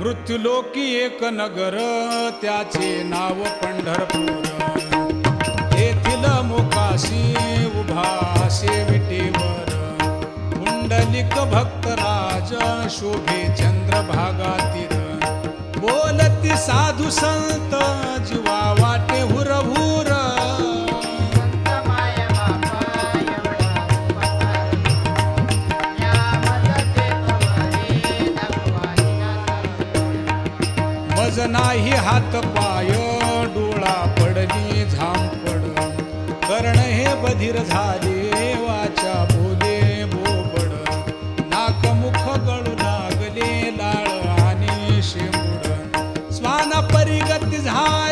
मृत्युलोकी एक नगर त्याचे नाव पंढरपूर. येथील मोकाशी उभा विटेवर पुंडलिक भक्तराज शोभे चंद्रभागातील. बोलती साधू संत जीवा वाटे हुरहुर. मज नाही हात पाय डोळा पडली झांपड. कर्ण हे बधीर झाले वाचा बोले बोबड. नाक मुख गळू लागले लाळ आणि शेंबूड. स्वाना परिगती झाली